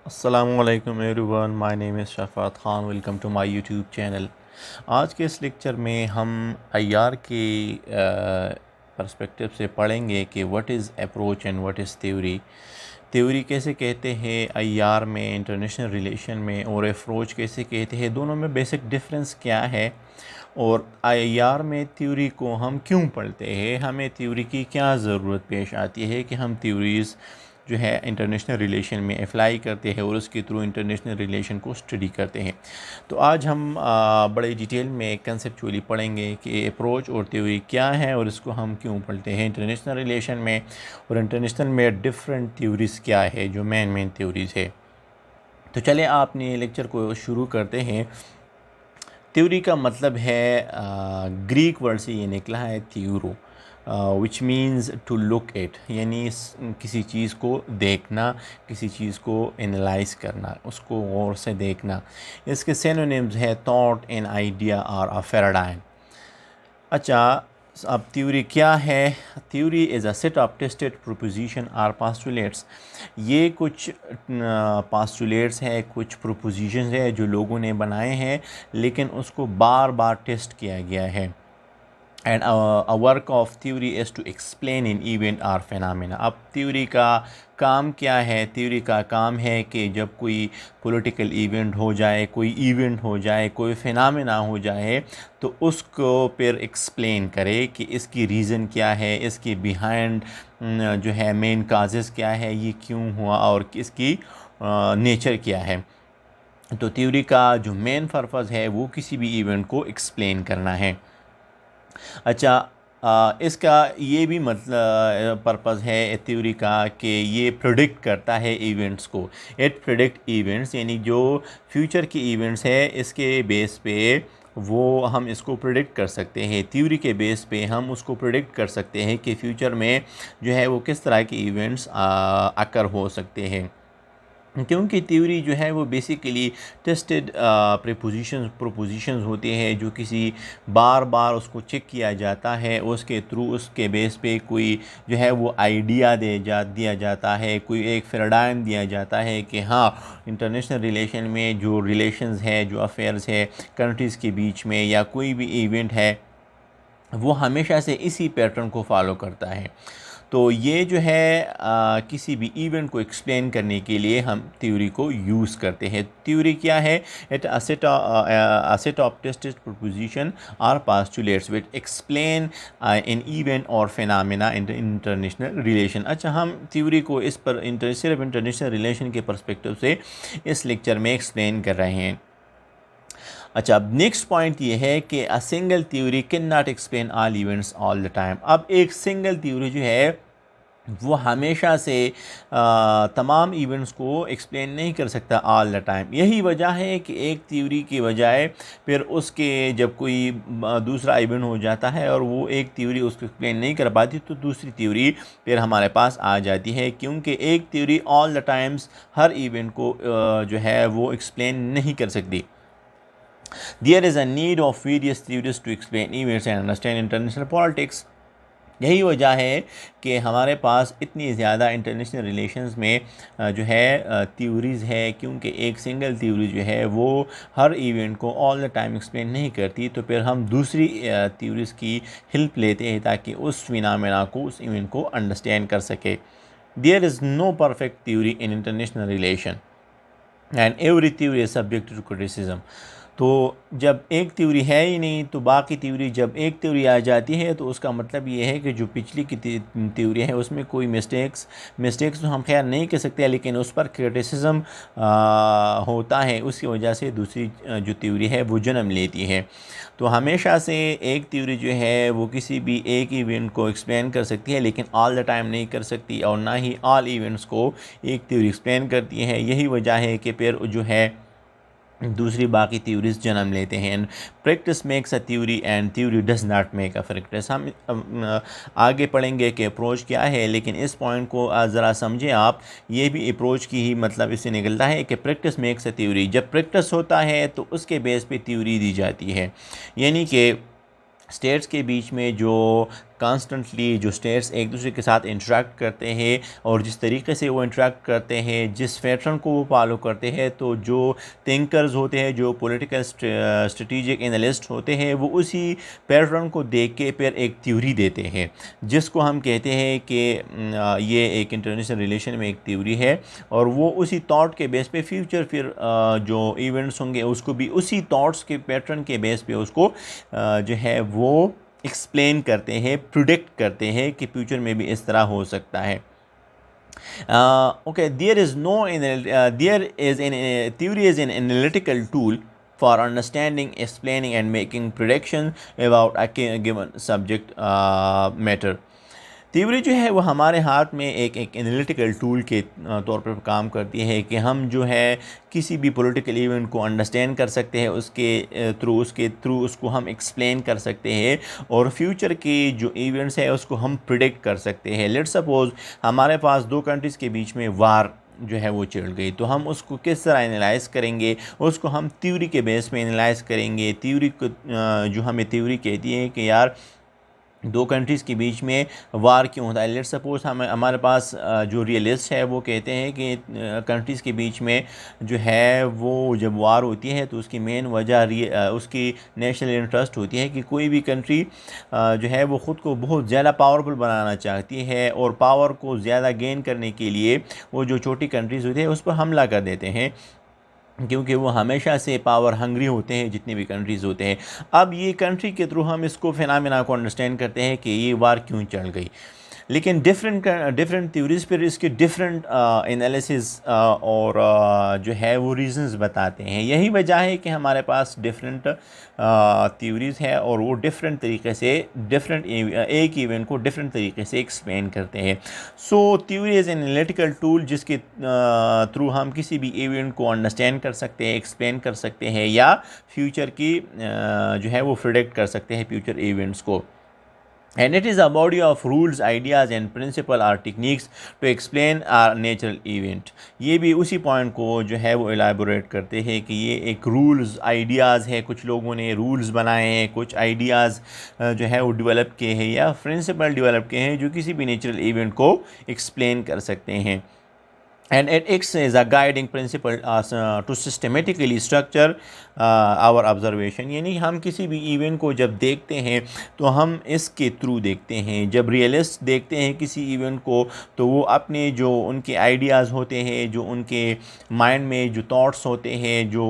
अस्सलामुअलैकुम everyone, my name is Shafat Khan. Welcome to my YouTube channel. आज के इस लेक्चर में हम आईआर के पर्सपेक्टिव से पढ़ेंगे कि what is approach and what is theory. Theory कैसे कहते हैं आईआर में, इंटरनेशनल रिलेशन में, और अप्रोच कैसे कहते हैं, दोनों में बेसिक डिफरेंस क्या है, और आईआर में थ्योरी को हम क्यों पढ़ते हैं, हमें थ्योरी की क्या ज़रूरत पेश आती है कि हम थ्योरीज़ जो है इंटरनेशनल रिलेशन में अप्लाई करते हैं और उसके थ्रू इंटरनेशनल रिलेशन को स्टडी करते हैं। तो आज हम बड़े डिटेल में कंसेप्चुअली पढ़ेंगे कि अप्रोच और थ्योरी क्या है और इसको हम क्यों पढ़ते हैं इंटरनेशनल रिलेशन में, और इंटरनेशनल में डिफरेंट थ्योरीज़ क्या है जो मेन थ्योरीज़ है। तो चले आपने लेक्चर को शुरू करते हैं। थ्योरी का मतलब है ग्रीक वर्ड से ये निकला है थ्यूरो, which means to look at, यानी किसी चीज़ को देखना, किसी चीज़ को एनालाइज करना, उसको गौर से देखना। इसके सिनोनिम्स है थॉट, एन आइडिया और अ पैराडाइम। अच्छा, अब थ्योरी क्या है? Theory is a set of tested proposition or postulates. ये कुछ पास्टुलेट्स है, कुछ प्रोपोजिशंस है जो लोगों ने बनाए हैं, लेकिन उसको बार बार टेस्ट किया गया है। And a work of theory is to explain in event or phenomena. अब थ्योरी का काम क्या है? थ्योरी का काम है कि जब कोई पॉलिटिकल इवेंट हो जाए, कोई इवेंट हो जाए, कोई फिनोमेना हो जाए, तो उसको फिर एक्सप्लेन करे कि इसकी रीज़न क्या है, इसके बिहाइंड जो है मेन काजेज़ क्या है, ये क्यों हुआ और इसकी नेचर क्या है। तो थ्योरी का जो मेन पर्पज़ है वो किसी भी इवेंट को एक्सप्लेन करना है। अच्छा, इसका ये भी मतलब पर्पज़ है थ्योरी का कि ये प्रेडिक्ट करता है इवेंट्स को। इट प्रेडिक्ट इवेंट्स, यानी जो फ्यूचर के इवेंट्स है इसके बेस पे वो हम इसको प्रेडिक्ट कर सकते हैं। थ्योरी के बेस पे हम उसको प्रेडिक्ट कर सकते हैं कि फ्यूचर में जो है वो किस तरह के इवेंट्स अकर हो सकते हैं, क्योंकि थ्योरी जो है वो बेसिकली टेस्टेड प्रोपोजिशंस होते हैं जो किसी बार बार उसको चेक किया जाता है, उसके थ्रू उसके बेस पे कोई जो है वो आइडिया दिया जाता है, कोई एक पैराडाइम दिया जाता है कि हाँ, इंटरनेशनल रिलेशन में जो रिलेशंस है, जो अफेयर्स है कंट्रीज़ के बीच में, या कोई भी इवेंट है, वो हमेशा से इसी पैटर्न को फॉलो करता है। तो ये जो है किसी भी इवेंट को एक्सप्लेन करने के लिए हम थ्योरी को यूज़ करते हैं। थ्योरी क्या है? It a set of tested proposition or postulates which explain in event और फिनोमेना इन इंटरनेशनल रिलेशन। अच्छा, हम थ्योरी को इस पर सिर्फ इंटरनेशनल रिलेशन के पर्सपेक्टिव से इस लेक्चर में एक्सप्लेन कर रहे हैं। अच्छा, अब नेक्स्ट पॉइंट ये है कि a single theory can not explain all events all the time. अब एक सिंगल थ्योरी जो है वो हमेशा से तमाम इवेंट्स को एक्सप्लेन नहीं कर सकता ऑल द टाइम। यही वजह है कि एक थ्योरी की बजाय फिर उसके जब कोई दूसरा इवेंट हो जाता है और वो एक थ्योरी उसको एक्सप्लेन नहीं कर पाती, तो दूसरी थ्योरी फिर हमारे पास आ जाती है, क्योंकि एक theory all the times her event को जो है वो एक्सप्लेन नहीं कर सकती। There is a need of various theories to explain events and understand international politics. यही वजह है कि हमारे पास इतनी ज़्यादा इंटरनेशनल रिलेशंस में जो है थ्योरीज़ है, क्योंकि एक सिंगल थ्योरी जो है वो हर इवेंट को ऑल द टाइम एक्सप्लेन नहीं करती, तो फिर हम दूसरी थ्योरीज़ की हेल्प लेते हैं ताकि उस फिनोमेना को, उस इवेंट को अंडरस्टैंड कर सके। There is no perfect theory in international relation and every theory is subject to criticism. तो जब एक थ्योरी है ही नहीं, तो बाकी थ्योरी, जब एक थ्योरी आ जाती है तो उसका मतलब ये है कि जो पिछली की थ्योरी है उसमें कोई मिस्टेक्स तो हम खैर नहीं कह सकते, लेकिन उस पर क्रिटिसिज्म होता है, उसकी वजह से दूसरी जो थ्योरी है वो जन्म लेती है। तो हमेशा से एक थ्योरी जो है वो किसी भी एक इवेंट को एक्सप्लेन कर सकती है, लेकिन ऑल द टाइम नहीं कर सकती, और ना ही ऑल इवेंट्स को एक थ्योरी एक्सप्लेन करती है। यही वजह है कि फिर जो है दूसरी बाकी थ्योरीज जन्म लेते हैं। And practice makes a theory and theory does not make a practice. हम आगे पढ़ेंगे कि अप्रोच क्या है, लेकिन इस पॉइंट को ज़रा समझें आप। ये भी अप्रोच की ही मतलब इससे निकलता है कि प्रैक्टिस मेक्स अ थ्योरी। जब प्रैक्टिस होता है तो उसके बेस पे थ्योरी दी जाती है, यानी कि स्टेट्स के बीच में जो कॉन्स्टेंटली जो स्टेट्स एक दूसरे के साथ इंटरेक्ट करते हैं और जिस तरीके से वो इंटरेक्ट करते हैं, जिस पैटर्न को वो फॉलो करते हैं, तो जो थिंकर्स होते हैं, जो पॉलिटिकल स्ट्रेटेजिक एनालिस्ट होते हैं, वो उसी पैटर्न को देख के फिर एक थ्योरी देते हैं, जिसको हम कहते हैं कि ये एक इंटरनेशनल रिलेशन में एक थ्योरी है। और वो उसी थॉट के बेस पे फ्यूचर फिर जो इवेंट्स होंगे उसको भी उसी थॉट्स के पैटर्न के बेस पे उसको जो है वो एक्सप्लेन करते हैं, प्रिडिक्ट करते हैं कि फ्यूचर में भी इस तरह हो सकता है। Okay, there is an theory is an analytical tool for understanding, explaining, and making predictions about a given subject matter. Theory जो है वो हमारे हाथ में एक एनालिटिकल टूल के तौर पर काम करती है कि हम जो है किसी भी पॉलिटिकल इवेंट को अंडरस्टैंड कर सकते हैं, उसके थ्रू उसको हम एक्सप्लेन कर सकते हैं और फ्यूचर के जो इवेंट्स है उसको हम प्रिडिक्ट कर सकते हैं। लेट्स सपोज हमारे पास दो कंट्रीज़ के बीच में वार जो है वो चल गई, तो हम उसको किस तरह एनालाइज करेंगे, उसको हम थ्योरी के बेस पे एनालाइज करेंगे। थ्योरी को जो हमें थ्योरी कहती है कि यार दो कंट्रीज़ के बीच में वार क्यों होता है। लेट्स सपोज हमारे पास जो रियलिस्ट है वो कहते हैं कि कंट्रीज़ के बीच में जो है वो जब वार होती है तो उसकी मेन वजह उसकी नेशनल इंटरेस्ट होती है कि कोई भी कंट्री जो है वो ख़ुद को बहुत ज़्यादा पावरफुल बनाना चाहती है और पावर को ज़्यादा गेन करने के लिए वो जो छोटी कंट्रीज़ होती है उस पर हमला कर देते हैं, क्योंकि वो हमेशा से पावर हंग्री होते हैं जितने भी कंट्रीज़ होते हैं। अब ये कंट्री के थ्रू हम इसको फिनोमेना को अंडरस्टैंड करते हैं कि ये वार क्यों चल गई। लेकिन डिफरेंट थ्योरीज पर इसके डिफरेंट एनालिसिस और जो है वो रीजंस बताते हैं। यही वजह है कि हमारे पास डिफरेंट थ्योरीज है और वो डिफरेंट तरीके से एक इवेंट को डिफरेंट तरीके से एक्सप्लेन करते हैं। सो theory is an analytical tool जिसके थ्रू हम किसी भी इवेंट को अंडरस्टैंड कर सकते हैं, एक्सप्लेन कर सकते हैं या फ्यूचर की जो है वो प्रेडिक्ट कर सकते हैं फ्यूचर इवेंट्स को। And it is a body of rules, ideas and principle or techniques to explain a natural event. ये भी उसी पॉइंट को जो है वो एलाबोरेट करते हैं कि ये एक रूल्स आइडियाज़ है, कुछ लोगों ने रूल्स बनाए हैं, कुछ आइडियाज़ जो है वो डेवलप किए हैं या प्रिंसिपल डेवलप किए हैं जो किसी भी नेचुरल इवेंट को एक्सप्लेन कर सकते हैं। And it acts as a guiding principle to systematically structure our observation. यानी हम किसी भी इवेंट को जब देखते हैं तो हम इसके थ्रू देखते हैं। जब रियलिस्ट देखते हैं किसी इवेंट को तो वो अपने जो उनके आइडियाज़ होते हैं, जो उनके माइंड में जो थॉट्स होते हैं, जो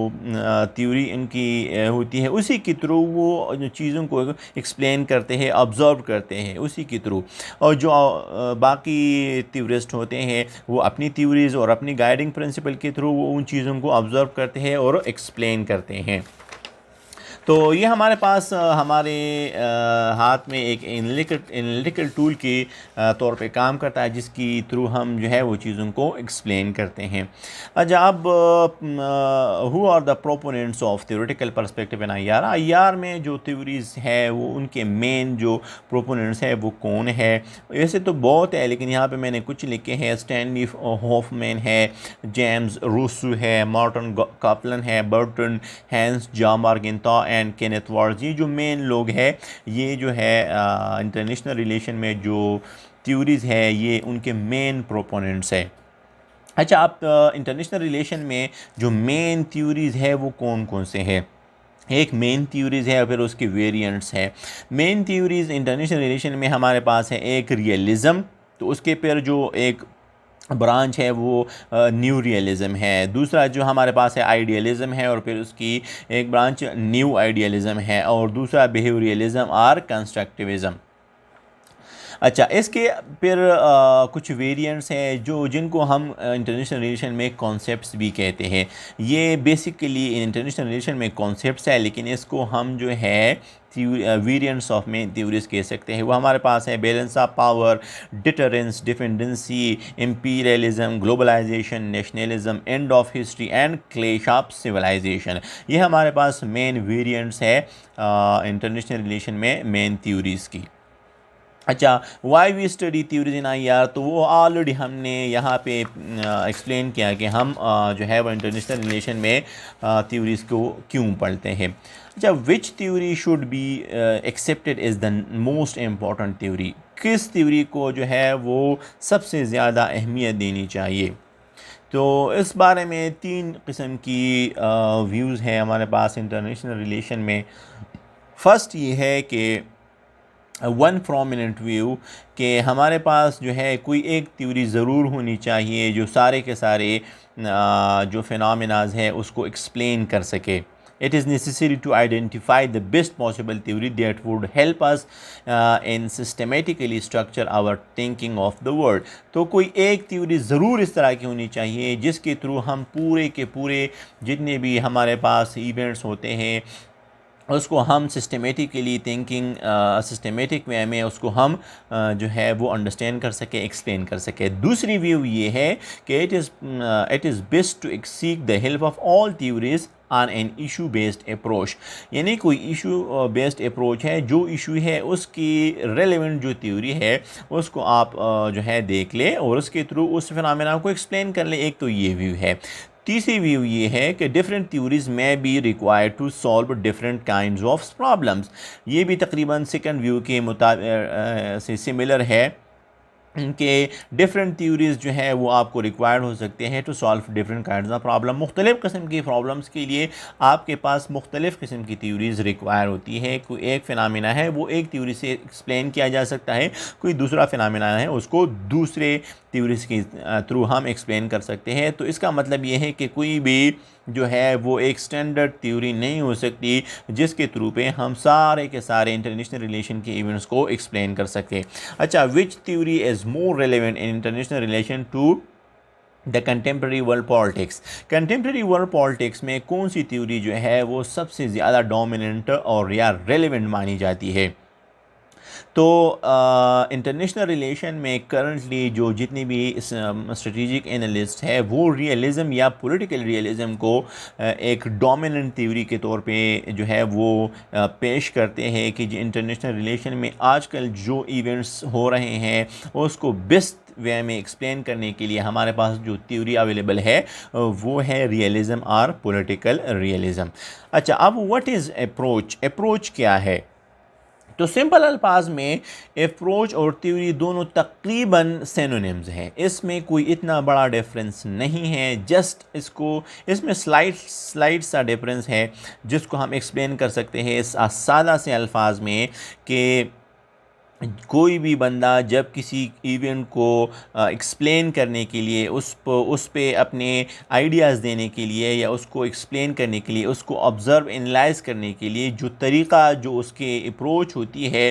थ्योरी उनकी होती है, उसी के थ्रू वो जो चीज़ों को एक्सप्लेन करते हैं, ऑब्ज़र्व करते हैं उसी के थ्रू। और जो बाकी थ्योरिस्ट होते हैं वो अपनी थ्योरी और अपनी गाइडिंग प्रिंसिपल के थ्रू वो उन चीज़ों को ऑब्ज़र्व करते हैं और एक्सप्लेन करते हैं। तो ये हमारे पास हमारे हाथ में एक एनालिटिकल टूल के तौर पे काम करता है जिसकी थ्रू हम जो है वो चीज़ों को एक्सप्लेन करते हैं। अच्छा, अब who are the proponents of theoretical perspective in IR में जो थ्योरीज है वो उनके मेन जो प्रोपोनेंट्स है वो कौन है। वैसे तो बहुत है लेकिन यहाँ पे मैंने कुछ लिखे हैं। स्टैनली हॉफमैन है, जेम्स रूसो है, मॉर्टन कपलन है, बर्टन हैंस जामार्गिंता एंड केनेथ वार्ज। ये जो मेन लोग हैं ये जो है इंटरनेशनल रिलेशन में जो थ्योरीज है ये उनके मेन प्रोपोनेंट्स है। अच्छा, आप इंटरनेशनल रिलेशन में जो मेन थ्योरीज है वो कौन कौन से हैं। एक मेन थ्योरीज है और फिर उसके वेरिएंट्स हैं। मेन थ्योरीज इंटरनेशनल रिलेशन में हमारे पास है एक रियलिज़म, तो उसके फिर जो एक ब्रांच है वो न्यू रियलिज़म है। दूसरा जो हमारे पास है आइडियलिज़म है और फिर उसकी एक ब्रांच न्यू आइडियलिज़म है और दूसरा बिहेवियरिज्म और कंस्ट्रक्टिविज़म। अच्छा, इसके फिर कुछ वेरिएंट्स हैं जिनको हम इंटरनेशनल रिलेशन में कॉन्सेप्ट्स भी कहते हैं। ये बेसिकली इंटरनेशनल रिलेशन में कॉन्सेप्ट्स है लेकिन इसको हम जो है वेरिएंट्स ऑफ में थ्योरीज कह सकते हैं। वो हमारे पास है balance of power, deterrence, dependency, imperialism, globalisation, nationalism, end of history and clash of civilisation. ये हमारे पास मेन वेरिएंट्स है इंटरनेशनल रिलेशन में मेन थ्योरीज की। अच्छा, why we study theories in IR, तो वो ऑलरेडी हमने यहाँ पे एक्सप्लेन किया कि हम जो है वो इंटरनेशनल रिलेशन में थ्योरीज़ को क्यों पढ़ते हैं। अच्छा, which theory should be accepted is the most important theory, किस थ्योरी को जो है वो सबसे ज़्यादा अहमियत देनी चाहिए। तो इस बारे में तीन किस्म की व्यूज़ हैं हमारे पास इंटरनेशनल रिलेशन में। फ़र्स्ट ये है कि वन प्रोमिनेंट व्यू कि हमारे पास जो है कोई एक थ्योरी ज़रूर होनी चाहिए जो सारे के सारे जो फिनोमेनाज है उसको एक्सप्लेन कर सके। It is necessary to identify the best possible theory that would help us in systematically structure our thinking of the world। तो कोई एक थ्योरी ज़रूर इस तरह की होनी चाहिए जिसके थ्रू हम पूरे के पूरे जितने भी हमारे पास इवेंट्स होते हैं उसको हम सिस्टमेटिकली थिंकिंग सिस्टमेटिक वे में उसको हम जो है वो अंडरस्टैंड कर सके, एक्सप्लेन कर सके। दूसरी व्यू ये है कि it is best to seek the help of all theories on an issue based approach, यानी कोई इशू बेस्ड अप्रोच है, जो इशू है उसकी रेलेवेंट जो थ्योरी है उसको आप जो है देख ले और उसके थ्रू उस फिनोमेना को एक्सप्लेन कर ले। एक तो ये व्यू है। तीसरी व्यू ये है कि डिफरेंट थ्योरीज में be required to solve different kinds of problems. ये भी तकरीबन सेकंड व्यू के मुताबिक से सिमिलर है कि डिफरेंट थ्योरीज जो है वो आपको रिक्वायर्ड हो सकते हैं to solve different kinds of problem. मुख्तलिफ़ किस्म की प्रॉब्लम्स के लिए आपके पास मुख्तलिफ़ किस्म की थ्योरीज रिक्वायर होती है। कोई एक फ़िनोमेना है वो एक थ्योरी से एक्सप्लेन किया जा सकता है, कोई दूसरा फ़िनोमेना है उसको दूसरे थ्योरीज के थ्रू हम एक्सप्लेन कर सकते हैं। तो इसका मतलब ये है कि कोई भी जो है वो एक स्टैंडर्ड थ्योरी नहीं हो सकती जिसके थ्रू पे हम सारे के सारे इंटरनेशनल रिलेशन के इवेंट्स को एक्सप्लेन कर सकें। अच्छा, which theory is more relevant in international relation to the contemporary world politics. Contemporary world politics में कौन सी थ्योरी जो है वो सबसे ज़्यादा डोमिनेंट और या रेलेवेंट मानी जाती है। तो इंटरनेशनल रिलेशन में करंटली जो जितनी भी स्ट्रेटेजिक एनालिस्ट है वो रियलिज़म या पॉलिटिकल रियलिज़म को एक डोमिनेंट थ्योरी के तौर पे जो है वो पेश करते हैं कि इंटरनेशनल रिलेशन में आजकल जो इवेंट्स हो रहे हैं उसको बेस्ट वे में एक्सप्लेन करने के लिए हमारे पास जो थ्योरी अवेलेबल है वो है रियलिज़म और पॉलिटिकल रियलिज़म। अच्छा, अब व्हाट इज़ अप्रोच, अप्रोच क्या है। तो सिंपल अल्फाज में अप्रोच और थ्योरी दोनों तकरीबन सिनोनिम्स हैं, इसमें कोई इतना बड़ा डिफरेंस नहीं है। जस्ट इसमें स्लाइड सा डिफरेंस है जिसको हम एक्सप्लेन कर सकते हैं सादा से अल्फाज में कि कोई भी बंदा जब किसी इवेंट को एक्सप्लेन करने के लिए उस पे अपने आइडियाज़ देने के लिए या उसको एक्सप्लेन करने के लिए उसको ऑब्ज़र्व एनालाइज करने के लिए जो तरीक़ा जो उसके अप्रोच होती है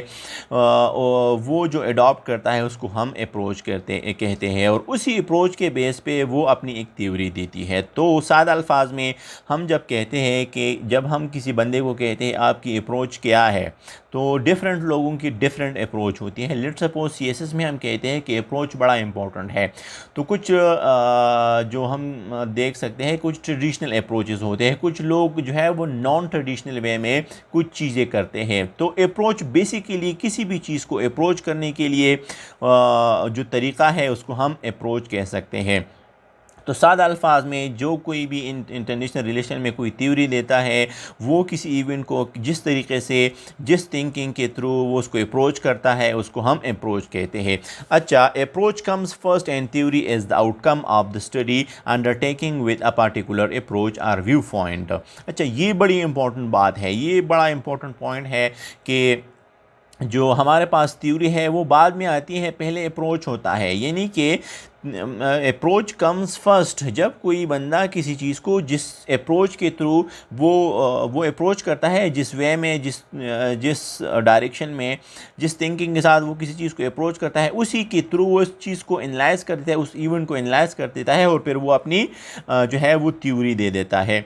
वो जो अडॉप्ट करता है उसको हम अप्रोच कहते हैं और उसी अप्रोच के बेस पे वो अपनी एक थ्योरी देती है। तो सादा अल्फाज में हम जब कहते हैं कि जब हम किसी बंदे को कहते हैं आपकी अप्रोच क्या है, तो डिफरेंट लोगों की डिफरेंट अप्रोच होती है। लेट्स सपोज CSS में हम कहते हैं कि अप्रोच बड़ा इंपॉर्टेंट है, तो कुछ जो हम देख सकते हैं कुछ ट्रेडिशनल अप्रोचेस होते हैं, कुछ लोग जो है वो नॉन ट्रेडिशनल वे में कुछ चीज़ें करते हैं। तो अप्रोच बेसिकली किसी भी चीज़ को अप्रोच करने के लिए जो तरीक़ा है उसको हम अप्रोच कह सकते हैं। तो सादा अल्फाज में जो कोई भी इंटरनेशनल रिलेशन में कोई थ्योरी देता है वो किसी इवेंट को जिस तरीके से जिस थिंकिंग के थ्रू वो उसको अप्रोच करता है उसको हम अप्रोच कहते हैं। अच्छा, approach comes first and theory is the outcome of the study undertaking with a particular approach or viewpoint. अच्छा, ये बड़ी इंपॉर्टेंट बात है, ये बड़ा इंपॉर्टेंट पॉइंट है कि जो हमारे पास थ्योरी है वो बाद में आती है, पहले अप्रोच होता है। यानी कि अप्रोच कम्स फर्स्ट, जब कोई बंदा किसी चीज़ को जिस अप्रोच के थ्रू वो अप्रोच करता है, जिस वे में जिस डायरेक्शन में जिस थिंकिंग के साथ वो किसी चीज़ को अप्रोच करता है उसी के थ्रू वो उस चीज़ को एनालाइज कर देता है, उस इवेंट को एनालाइज कर देता है और फिर वो अपनी जो है वो थ्योरी दे देता है।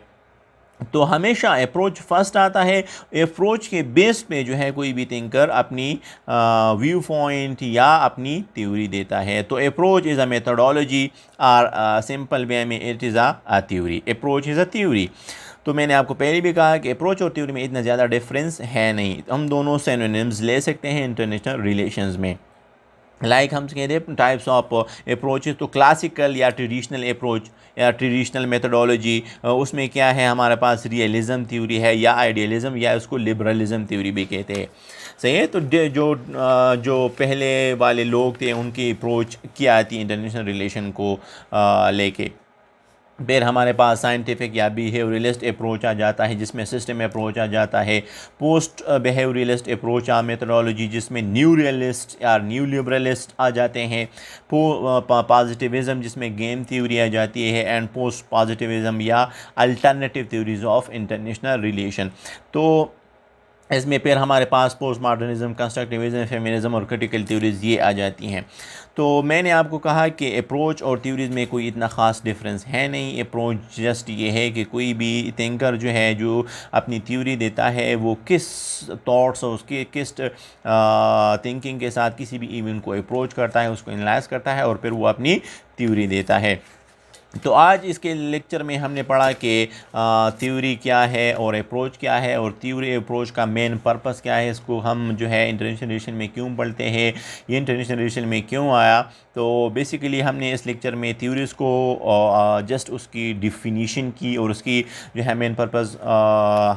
तो हमेशा अप्रोच फर्स्ट आता है। अप्रोच के बेस पे जो है कोई भी थिंकर अपनी व्यू पॉइंट या अपनी थ्योरी देता है। तो अप्रोच इज़ अ मेथोडोलॉजी और सिंपल वे में it is a theory. Approach is a theory. तो मैंने आपको पहले भी कहा कि अप्रोच और थ्योरी में इतना ज़्यादा डिफरेंस है नहीं, हम दोनों सिनोनिम्स ले सकते हैं इंटरनेशनल रिलेशंस में। हम कहते हैं टाइप्स ऑफ अप्रोचेस, तो क्लासिकल या ट्रेडिशनल अप्रोच या ट्रेडिशनल मेथडोलॉजी, उसमें क्या है हमारे पास रियलिज़म थ्योरी है या आइडियलिज़म या उसको लिबरलिज़म थ्योरी भी कहते हैं। सही है। तो जो पहले वाले लोग थे उनकी अप्रोच क्या थी इंटरनेशनल रिलेशन को लेके। फिर हमारे पास साइंटिफिक या बिहेवियरलिस्ट अप्रोच आ जाता है जिसमें सिस्टम अप्रोच आ जाता है। पोस्ट बिहेवियरलिस्ट अप्रोच या मेथडोलॉजी जिसमें न्यू रियलिस्ट या न्यू लिबरलिस्ट आ जाते हैं। पॉजिटिविज्म जिसमें गेम थ्योरी आ जाती है, एंड पोस्ट पॉजिटिविज्म या alternative theories of international relation. तो इसमें फिर हमारे पास पोस्ट मॉडर्निज्म, कंस्ट्रक्टिविज्म, फेमिनिज्म और क्रिटिकल थ्योरीज ये आ जाती हैं। तो मैंने आपको कहा कि अप्रोच और थ्योरीज में कोई इतना ख़ास डिफरेंस है नहीं। अप्रोच जस्ट ये है कि कोई भी थिंकर जो है जो अपनी थ्योरी देता है वो किस थॉट्स और उसके किस थिंकिंग के साथ किसी भी इवेंट को अप्रोच करता है, उसको एनालाइज करता है और फिर वो अपनी थ्योरी देता है। तो आज इसके लेक्चर में हमने पढ़ा कि थ्योरी क्या है और अप्रोच क्या है, और थ्योरी अप्रोच का मेन पर्पस क्या है, इसको हम जो है इंटरनेशनल रिलेशन में क्यों पढ़ते हैं, ये इंटरनेशनल रिलेशन में क्यों आया। तो बेसिकली हमने इस लेक्चर में थ्योरीज़ को जस्ट उसकी डिफिनीशन की और उसकी जो है मेन पर्पस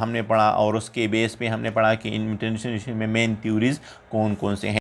हमने पढ़ा, और उसके बेस पे हमने पढ़ा कि इंटरनेशनल रिलेशन में मेन थ्योरीज़ कौन कौन से हैं।